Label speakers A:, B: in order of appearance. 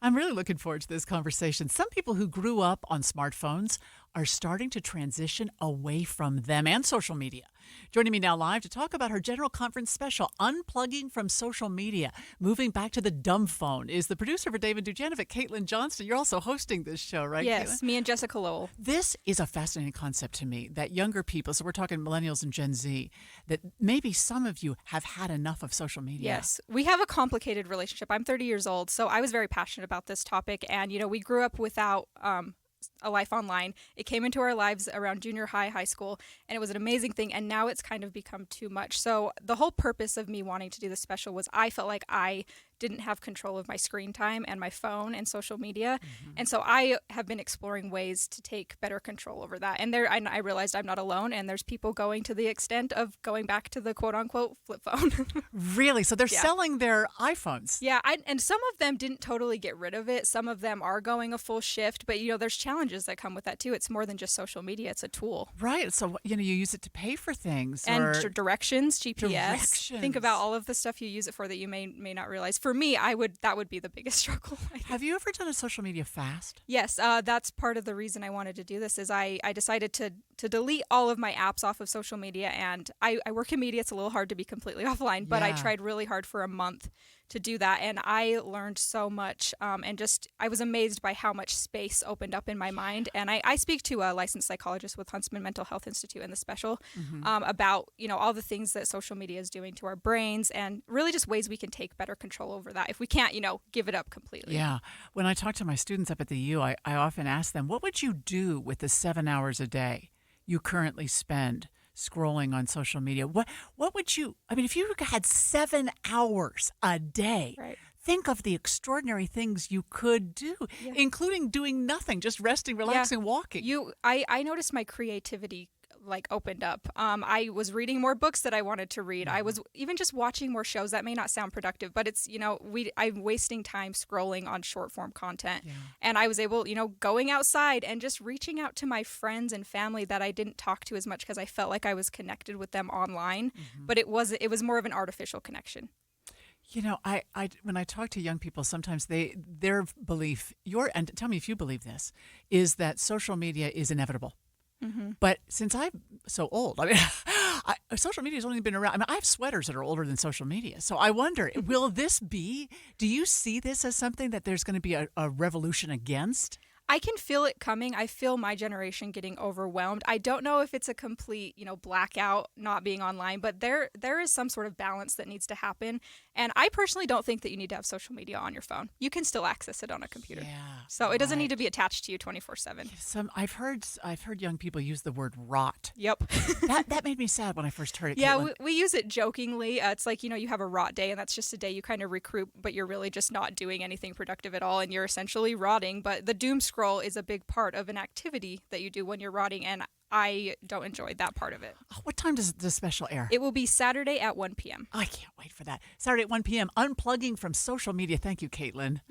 A: I'm really looking forward to this conversation. Some people who grew up on smartphones are starting to transition away from them and social media. Joining me now live to talk about her General Conference special, Unplugging from Social Media, Moving Back to the Dumb Phone, is the producer for David Dujanovic, Caitlin Johnston. You're also hosting this show, right,
B: Yes,
A: Caitlin?
B: me and Jessica Lowell.
A: This is a fascinating concept to me, that younger people, so we're talking millennials and Gen Z, that maybe some of you have had enough of social media.
B: Yes, we have a complicated relationship. I'm 30 years old, so I was very passionate about this topic. And, we grew up without a life online. It came into our lives around junior high, high school, and it was an amazing thing. And now it's kind of become too much. So the whole purpose of me wanting to do this special was I felt like I didn't have control of my screen time and my phone and social media. And so I have been exploring ways to take better control over that. And I realized I'm not alone, and there's people going to the extent of going back to the quote unquote flip phone.
A: Really? So they're
B: Yeah.
A: selling their iPhones.
B: Yeah, and some of them didn't totally get rid of it. Some of them are going a full shift, but there's challenges that come with that too. It's more than just social media; it's a tool.
A: Right. So, you use it to pay for things.
B: And
A: or
B: directions, GPS.
A: Directions.
B: Think about all of the stuff you use it for that you may not realize. For me, that would be the biggest struggle. I think.
A: Have you ever done a social media fast?
B: Yes, that's part of the reason I wanted to do this. Is I decided to delete all of my apps off of social media, and I work in media. It's a little hard to be completely offline, but I
A: Yeah.
B: tried really hard for a month to do that, and I learned so much, and just I was amazed by how much space opened up in my mind. And I speak to a licensed psychologist with Huntsman Mental Health Institute in the special about all the things that social media is doing to our brains, and really just ways we can take better control over that if we can't give it up completely.
A: Yeah. When I talk to my students up at the U, I often ask them, what would you do with the 7 hours a day you currently spend scrolling on social media? What would you, if you had 7 hours a day,
B: Right.
A: think of the extraordinary things you could do, including doing nothing, just resting, relaxing, walking.
B: I noticed my creativity opened up. I was reading more books that I wanted to read. I was even just watching more shows. That may not sound productive, but it's I'm wasting time scrolling on short form content. And I was able, going outside and just reaching out to my friends and family that I didn't talk to as much because I felt like I was connected with them online, but it was more of an artificial connection.
A: I when I talk to young people, sometimes their belief, and tell me if you believe this, is that social media is inevitable. But since I'm so old, social media has only been around. I have sweaters that are older than social media. So I wonder, do you see this as something that there's going to be a revolution against?
B: I can feel it coming. I feel my generation getting overwhelmed. I don't know if it's a complete, blackout, not being online, but there is some sort of balance that needs to happen. And I personally don't think that you need to have social media on your phone. You can still access it on a computer.
A: Yeah,
B: So it doesn't
A: right.
B: need to be attached to you 24/7.
A: I've heard young people use the word rot.
B: Yep.
A: That made me sad when I first heard it.
B: Yeah,
A: Caitlin.
B: we use it jokingly. It's like, you have a rot day, and that's just a day you kind of recruit, but you're really just not doing anything productive at all, and you're essentially rotting. But the doom scroll is a big part of an activity that you do when you're rotting, and I don't enjoy that part of it.
A: What time does the special air?
B: It will be Saturday at 1 p.m.
A: I can't wait for that. Saturday at 1 p.m. Unplugging from social media. Thank you, Caitlin.
B: Yep.